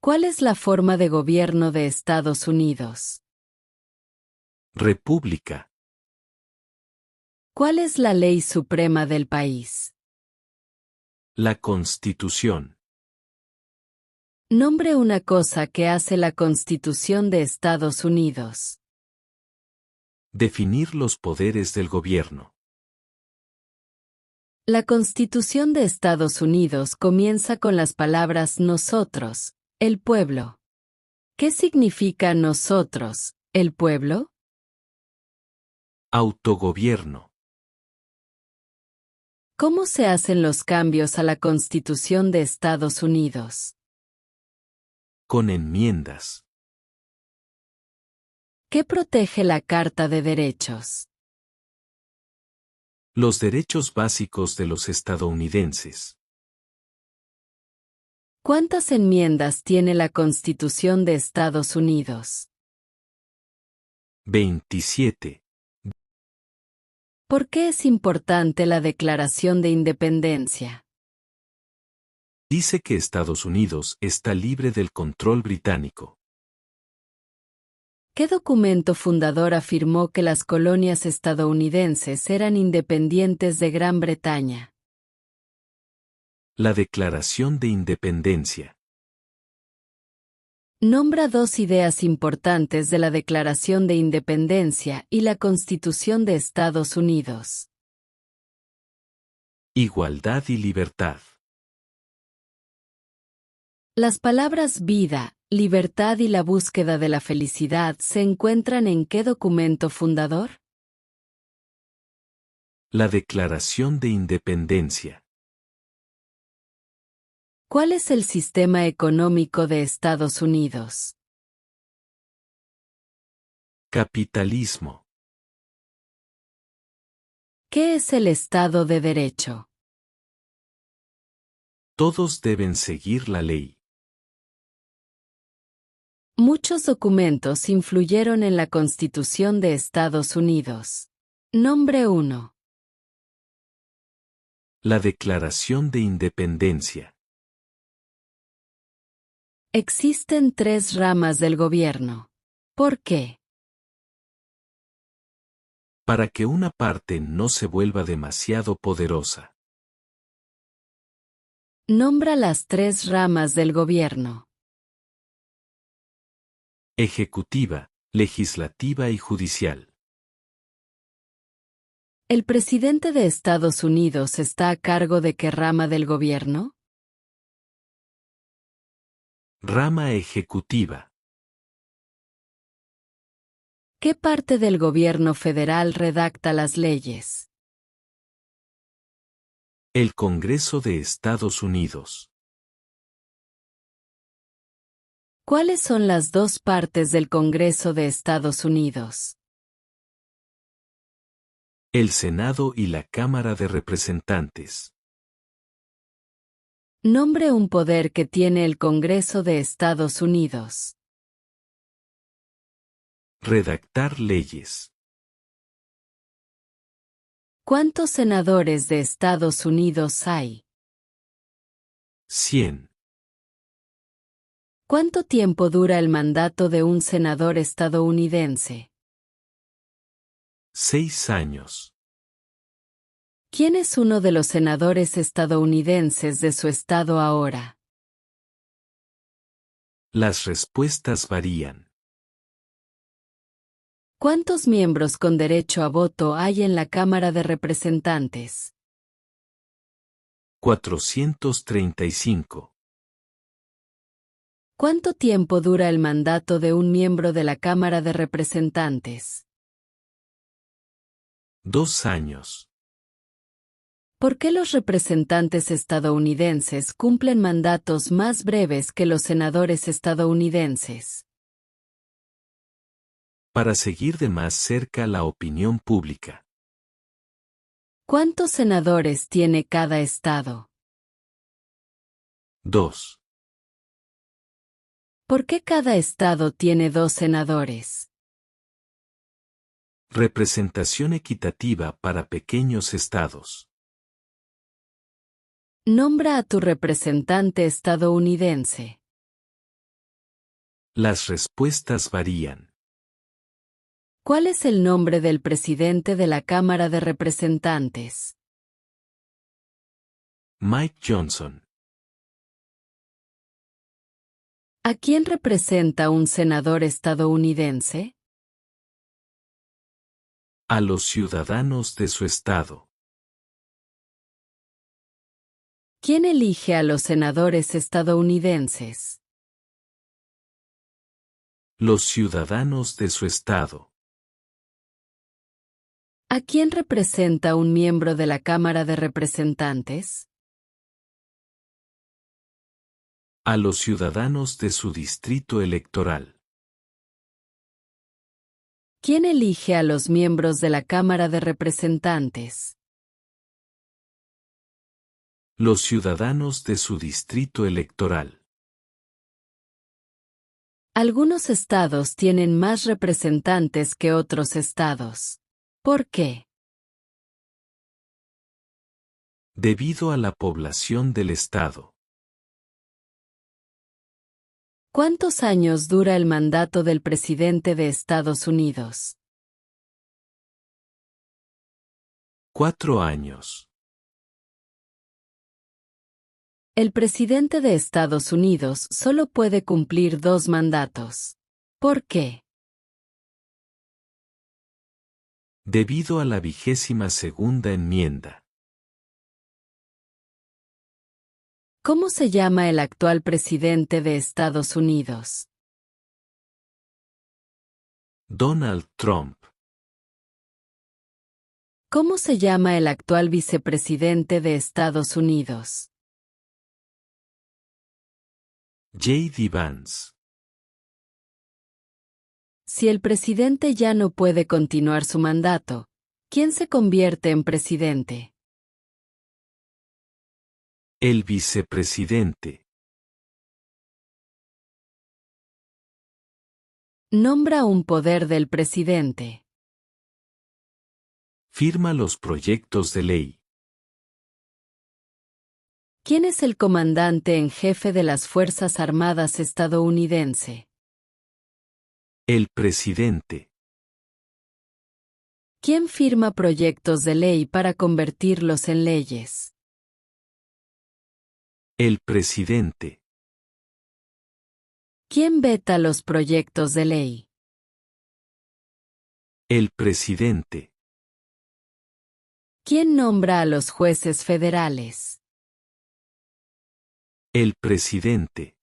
¿Cuál es la forma de gobierno de Estados Unidos? República. ¿Cuál es la ley suprema del país? La Constitución. Nombre una cosa que hace la Constitución de Estados Unidos. Definir los poderes del gobierno. La Constitución de Estados Unidos comienza con las palabras nosotros, el pueblo. ¿Qué significa nosotros, el pueblo? Autogobierno. ¿Cómo se hacen los cambios a la Constitución de Estados Unidos? Con enmiendas. ¿Qué protege la Carta de Derechos? Los derechos básicos de los estadounidenses. ¿Cuántas enmiendas tiene la Constitución de Estados Unidos? 27. ¿Por qué es importante la Declaración de Independencia? Dice que Estados Unidos está libre del control británico. ¿Qué documento fundador afirmó que las colonias estadounidenses eran independientes de Gran Bretaña? La Declaración de Independencia. Nombra dos ideas importantes de la Declaración de Independencia y la Constitución de Estados Unidos. Igualdad y libertad. Las palabras vida, libertad y la búsqueda de la felicidad se encuentran ¿en qué documento fundador? La Declaración de Independencia. ¿Cuál es el sistema económico de Estados Unidos? Capitalismo. ¿Qué es el Estado de Derecho? Todos deben seguir la ley. Muchos documentos influyeron en la Constitución de Estados Unidos. Nombre 1. La Declaración de Independencia. Existen tres ramas del gobierno. ¿Por qué? Para que una parte no se vuelva demasiado poderosa. Nombra las tres ramas del gobierno. Ejecutiva, legislativa y judicial. ¿El presidente de Estados Unidos está a cargo de qué rama del gobierno? Rama ejecutiva. ¿Qué parte del gobierno federal redacta las leyes? El Congreso de Estados Unidos. ¿Cuáles son las dos partes del Congreso de Estados Unidos? El Senado y la Cámara de Representantes. Nombre un poder que tiene el Congreso de Estados Unidos. Redactar leyes. ¿Cuántos senadores de Estados Unidos hay? 100. ¿Cuánto tiempo dura el mandato de un senador estadounidense? 6 años. ¿Quién es uno de los senadores estadounidenses de su estado ahora? Las respuestas varían. ¿Cuántos miembros con derecho a voto hay en la Cámara de Representantes? 435. ¿Cuánto tiempo dura el mandato de un miembro de la Cámara de Representantes? 2 años. ¿Por qué los representantes estadounidenses cumplen mandatos más breves que los senadores estadounidenses? Para seguir de más cerca la opinión pública. ¿Cuántos senadores tiene cada estado? 2. ¿Por qué cada estado tiene 2 senadores? Representación equitativa para pequeños estados. Nombra a tu representante estadounidense. Las respuestas varían. ¿Cuál es el nombre del presidente de la Cámara de Representantes? Mike Johnson. ¿A quién representa un senador estadounidense? A los ciudadanos de su estado. ¿Quién elige a los senadores estadounidenses? Los ciudadanos de su estado. ¿A quién representa un miembro de la Cámara de Representantes? A los ciudadanos de su distrito electoral. ¿Quién elige a los miembros de la Cámara de Representantes? Los ciudadanos de su distrito electoral. Algunos estados tienen más representantes que otros estados. ¿Por qué? Debido a la población del estado. ¿Cuántos años dura el mandato del presidente de Estados Unidos? 4 años. El presidente de Estados Unidos solo puede cumplir 2 mandatos. ¿Por qué? Debido a la 22ª enmienda. ¿Cómo se llama el actual presidente de Estados Unidos? Donald Trump. ¿Cómo se llama el actual vicepresidente de Estados Unidos? J.D. Vance. Si el presidente ya no puede continuar su mandato, ¿quién se convierte en presidente? El vicepresidente. Nombra un poder del presidente. Firma los proyectos de ley. ¿Quién es el comandante en jefe de las Fuerzas Armadas estadounidense? El presidente. ¿Quién firma proyectos de ley para convertirlos en leyes? El presidente. ¿Quién veta los proyectos de ley? El presidente. ¿Quién nombra a los jueces federales? El presidente.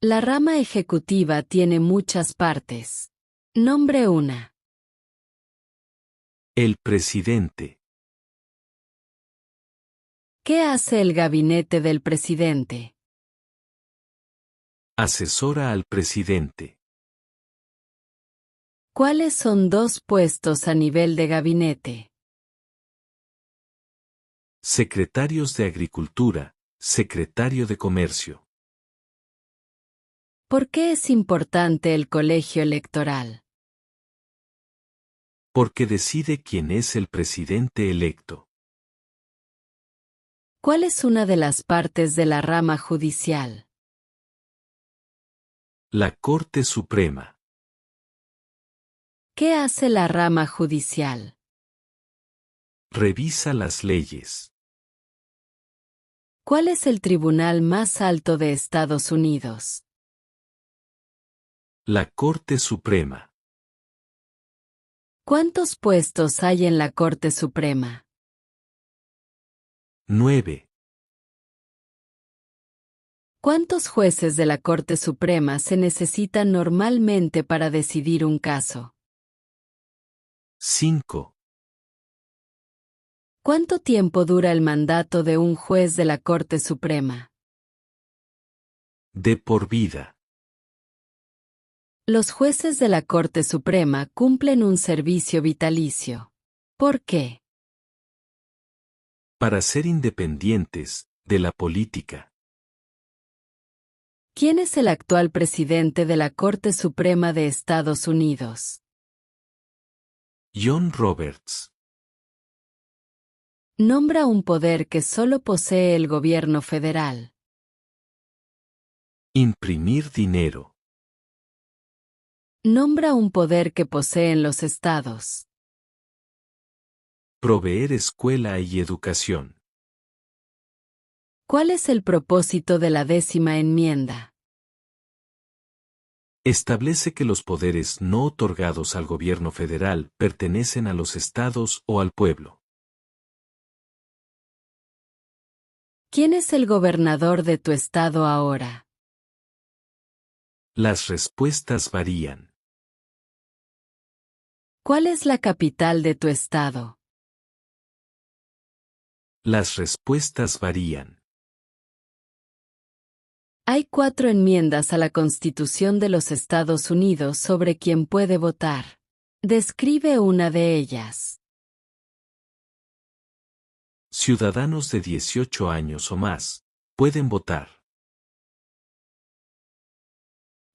La rama ejecutiva tiene muchas partes. Nombre una. El presidente. ¿Qué hace el gabinete del presidente? Asesora al presidente. ¿Cuáles son 2 puestos a nivel de gabinete? Secretarios de Agricultura, Secretario de Comercio. ¿Por qué es importante el colegio electoral? Porque decide quién es el presidente electo. ¿Cuál es una de las partes de la rama judicial? La Corte Suprema. ¿Qué hace la rama judicial? Revisa las leyes. ¿Cuál es el tribunal más alto de Estados Unidos? La Corte Suprema. ¿Cuántos puestos hay en la Corte Suprema? 9. ¿Cuántos jueces de la Corte Suprema se necesitan normalmente para decidir un caso? 5. ¿Cuánto tiempo dura el mandato de un juez de la Corte Suprema? De por vida. Los jueces de la Corte Suprema cumplen un servicio vitalicio. ¿Por qué? Para ser independientes de la política. ¿Quién es el actual presidente de la Corte Suprema de Estados Unidos? John Roberts. Nombra un poder que solo posee el gobierno federal. Imprimir dinero. Nombra un poder que poseen los estados. Proveer escuela y educación. ¿Cuál es el propósito de la 10ª enmienda? Establece que los poderes no otorgados al gobierno federal pertenecen a los estados o al pueblo. ¿Quién es el gobernador de tu estado ahora? Las respuestas varían. ¿Cuál es la capital de tu estado? Las respuestas varían. Hay 4 enmiendas a la Constitución de los Estados Unidos sobre quién puede votar. Describe una de ellas. Ciudadanos de 18 años o más pueden votar.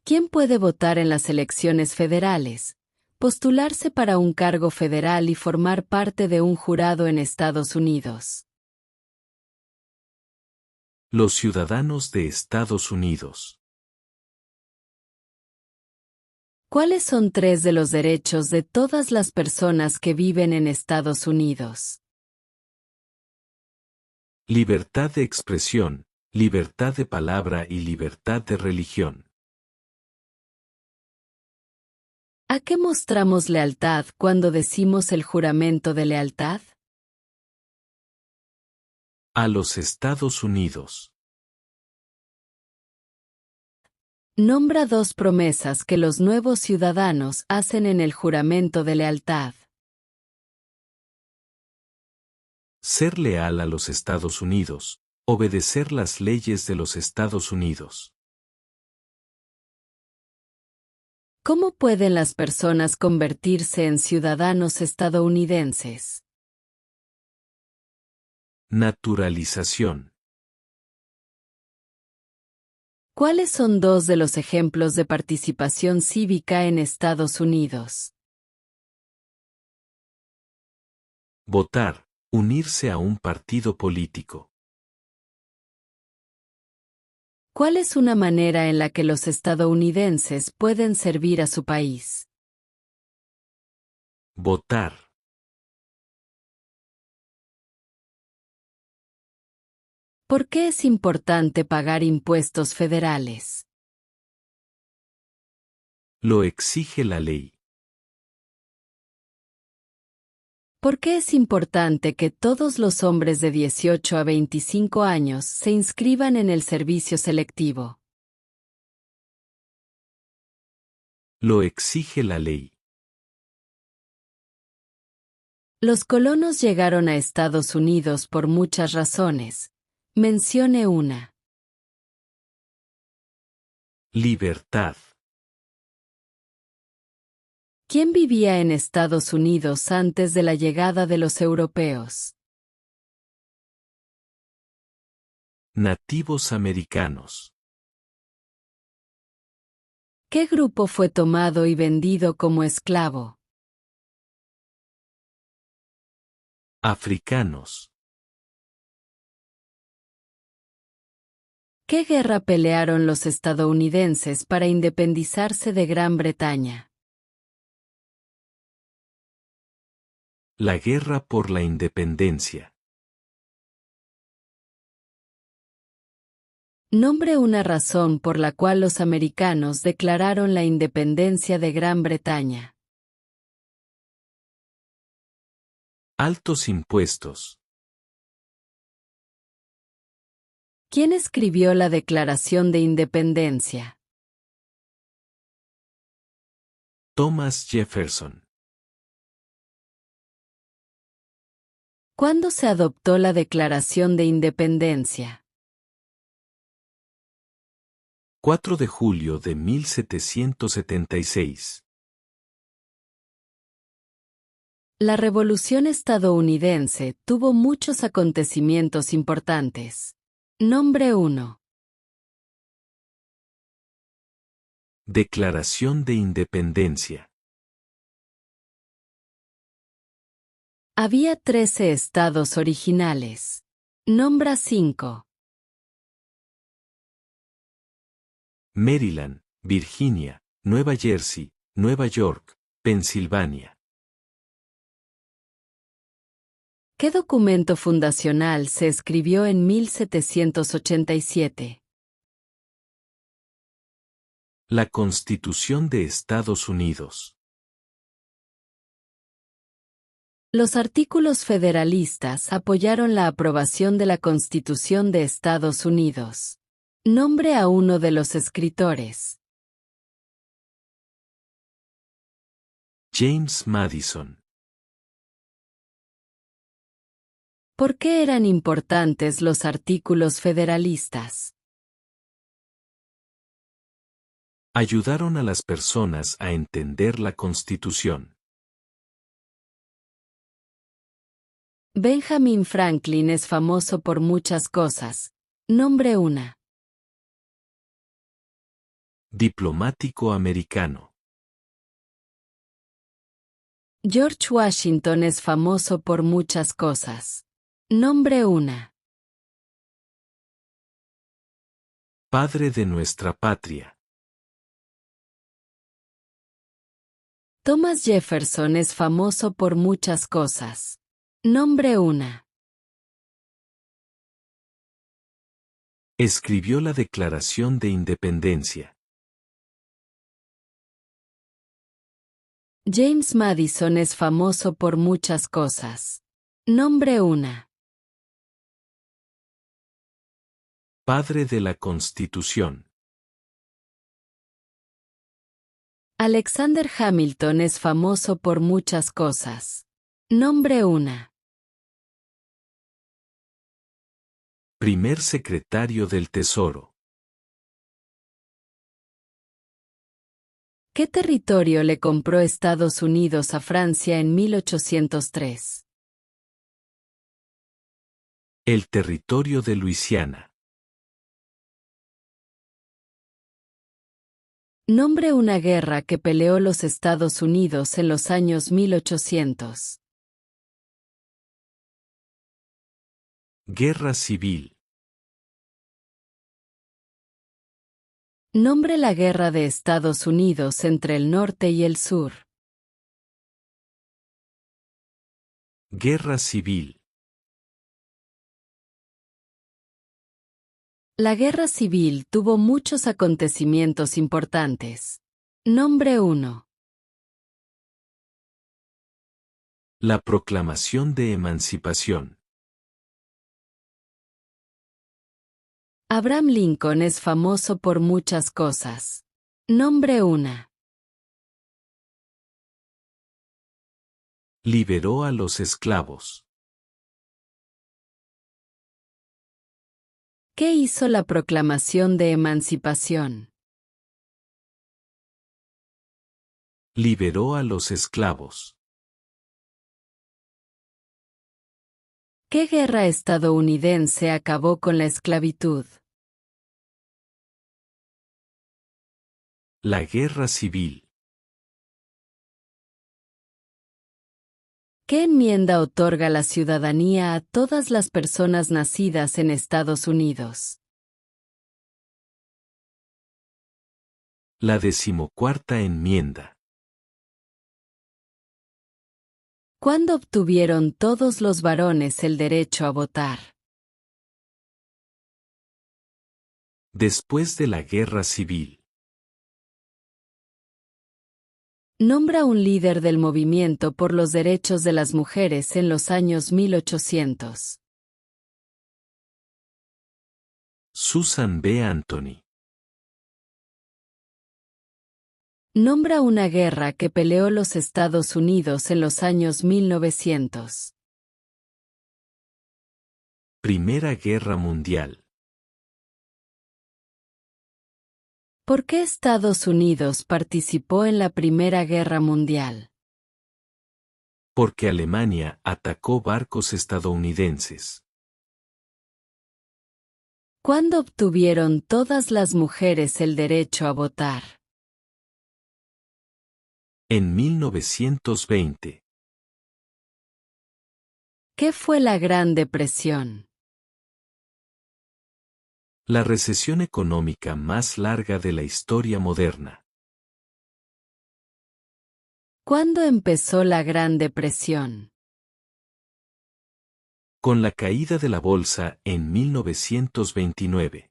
¿Quién puede votar en las elecciones federales? Postularse para un cargo federal y formar parte de un jurado en Estados Unidos. Los ciudadanos de Estados Unidos. ¿Cuáles son 3 de los derechos de todas las personas que viven en Estados Unidos? Libertad de expresión, libertad de palabra y libertad de religión. ¿A qué mostramos lealtad cuando decimos el juramento de lealtad? A los Estados Unidos. Nombra 2 promesas que los nuevos ciudadanos hacen en el juramento de lealtad. Ser leal a los Estados Unidos. Obedecer las leyes de los Estados Unidos. ¿Cómo pueden las personas convertirse en ciudadanos estadounidenses? Naturalización. ¿Cuáles son 2 de los ejemplos de participación cívica en Estados Unidos? Votar. Unirse a un partido político. ¿Cuál es una manera en la que los estadounidenses pueden servir a su país? Votar. ¿Por qué es importante pagar impuestos federales? Lo exige la ley. ¿Por qué es importante que todos los hombres de 18 a 25 años se inscriban en el servicio selectivo? Lo exige la ley. Los colonos llegaron a Estados Unidos por muchas razones. Mencione una. Libertad. ¿Quién vivía en Estados Unidos antes de la llegada de los europeos? Nativos americanos. ¿Qué grupo fue tomado y vendido como esclavo? Africanos. ¿Qué guerra pelearon los estadounidenses para independizarse de Gran Bretaña? La guerra por la independencia. Nombre una razón por la cual los americanos declararon la independencia de Gran Bretaña. Altos impuestos. ¿Quién escribió la Declaración de Independencia? Thomas Jefferson. ¿Cuándo se adoptó la Declaración de Independencia? 4 de julio de 1776. La Revolución estadounidense tuvo muchos acontecimientos importantes. Nombre 1. Declaración de Independencia. Había 13 estados originales. Nombra 5. Maryland, Virginia, Nueva Jersey, Nueva York, Pensilvania. ¿Qué documento fundacional se escribió en 1787? La Constitución de Estados Unidos. Los artículos federalistas apoyaron la aprobación de la Constitución de Estados Unidos. Nombre a uno de los escritores. James Madison. ¿Por qué eran importantes los artículos federalistas? Ayudaron a las personas a entender la Constitución. Benjamin Franklin es famoso por muchas cosas. Nombre una. Diplomático americano. George Washington es famoso por muchas cosas. Nombre una. Padre de nuestra patria. Thomas Jefferson es famoso por muchas cosas. Nombre una. Escribió la Declaración de Independencia. James Madison es famoso por muchas cosas. Nombre una. Padre de la Constitución. Alexander Hamilton es famoso por muchas cosas. Nombre una. Primer secretario del Tesoro. ¿Qué territorio le compró Estados Unidos a Francia en 1803? El territorio de Luisiana. Nombre una guerra que peleó los Estados Unidos en los años 1800. Guerra Civil. Nombre la guerra de Estados Unidos entre el norte y el sur. Guerra Civil. La guerra civil tuvo muchos acontecimientos importantes. Nombre 1. La Proclamación de Emancipación. Abraham Lincoln es famoso por muchas cosas. Nombre 1. Liberó a los esclavos. ¿Qué hizo la Proclamación de Emancipación? Liberó a los esclavos. ¿Qué guerra estadounidense acabó con la esclavitud? La Guerra Civil. ¿Qué enmienda otorga la ciudadanía a todas las personas nacidas en Estados Unidos? La 14ª enmienda. ¿Cuándo obtuvieron todos los varones el derecho a votar? Después de la Guerra Civil. Nombra un líder del movimiento por los derechos de las mujeres en los años 1800. Susan B. Anthony. Nombra una guerra que peleó los Estados Unidos en los años 1900. Primera Guerra Mundial. ¿Por qué Estados Unidos participó en la Primera Guerra Mundial? Porque Alemania atacó barcos estadounidenses. ¿Cuándo obtuvieron todas las mujeres el derecho a votar? En 1920. ¿Qué fue la Gran Depresión? La recesión económica más larga de la historia moderna. ¿Cuándo empezó la Gran Depresión? Con la caída de la bolsa en 1929.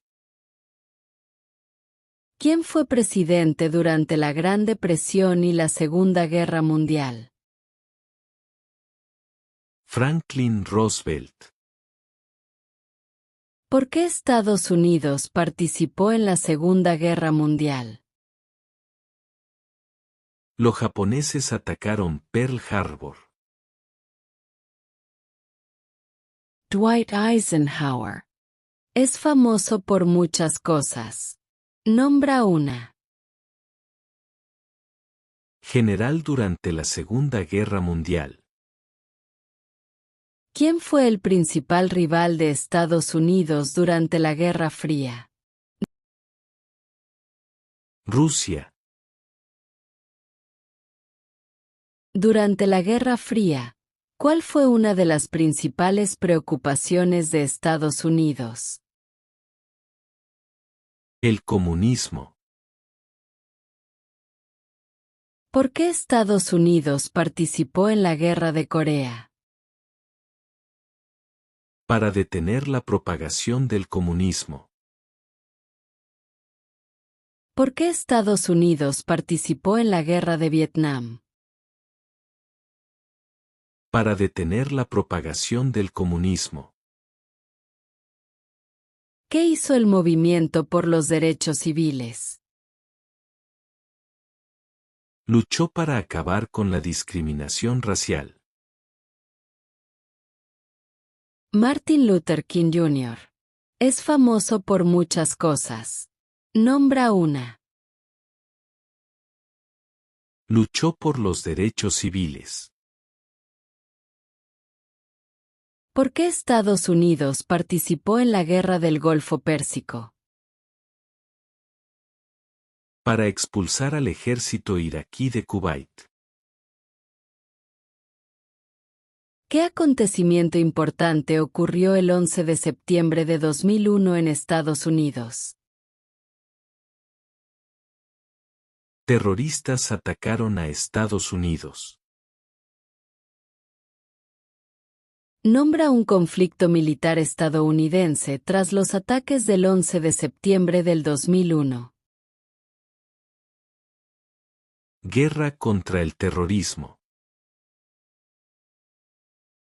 ¿Quién fue presidente durante la Gran Depresión y la Segunda Guerra Mundial? Franklin Roosevelt. ¿Por qué Estados Unidos participó en la Segunda Guerra Mundial? Los japoneses atacaron Pearl Harbor. Dwight Eisenhower. Es famoso por muchas cosas. Nombra una. General durante la Segunda Guerra Mundial. ¿Quién fue el principal rival de Estados Unidos durante la Guerra Fría? Rusia. Durante la Guerra Fría, ¿cuál fue una de las principales preocupaciones de Estados Unidos? El comunismo. ¿Por qué Estados Unidos participó en la Guerra de Corea? Para detener la propagación del comunismo. ¿Por qué Estados Unidos participó en la Guerra de Vietnam? Para detener la propagación del comunismo. ¿Qué hizo el movimiento por los derechos civiles? Luchó para acabar con la discriminación racial. Martin Luther King Jr. Es famoso por muchas cosas. Nombra una. Luchó por los derechos civiles. ¿Por qué Estados Unidos participó en la Guerra del Golfo Pérsico? Para expulsar al ejército iraquí de Kuwait. ¿Qué acontecimiento importante ocurrió el 11 de septiembre de 2001 en Estados Unidos? Terroristas atacaron a Estados Unidos. Nombra un conflicto militar estadounidense tras los ataques del 11 de septiembre del 2001. Guerra contra el terrorismo.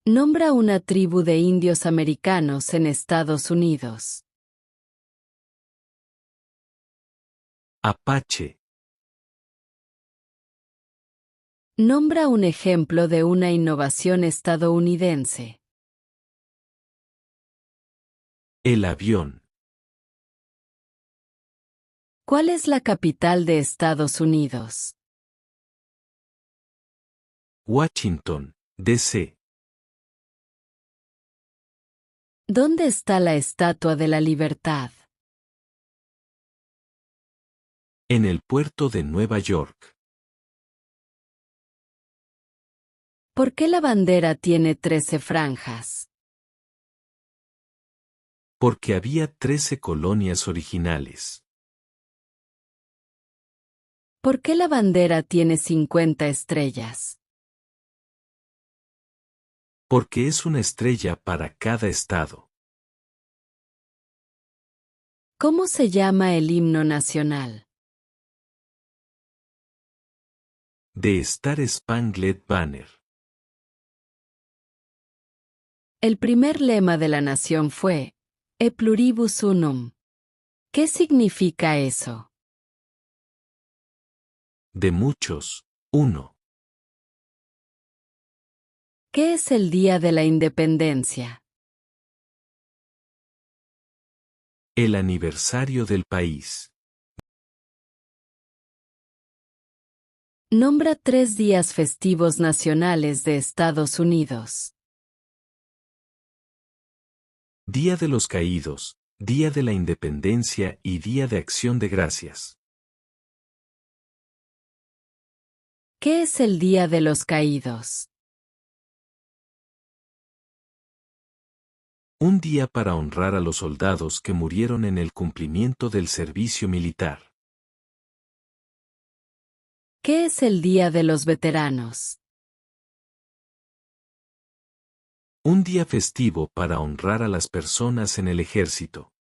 Nombra una tribu de indios americanos en Estados Unidos. Apache. Nombra un ejemplo de una innovación estadounidense. El avión. ¿Cuál es la capital de Estados Unidos? Washington, D.C. ¿Dónde está la Estatua de la Libertad? En el puerto de Nueva York. ¿Por qué la bandera tiene 13 franjas? Porque había 13 colonias originales. ¿Por qué la bandera tiene 50 estrellas? Porque es una estrella para cada estado. ¿Cómo se llama el himno nacional? The Star Spangled Banner. El primer lema de la nación fue E pluribus unum. ¿Qué significa eso? De muchos, uno. ¿Qué es el Día de la Independencia? El aniversario del país. Nombra 3 días festivos nacionales de Estados Unidos. Día de los Caídos, Día de la Independencia y Día de Acción de Gracias. ¿Qué es el Día de los Caídos? Un día para honrar a los soldados que murieron en el cumplimiento del servicio militar. ¿Qué es el Día de los Veteranos? Un día festivo para honrar a las personas en el ejército.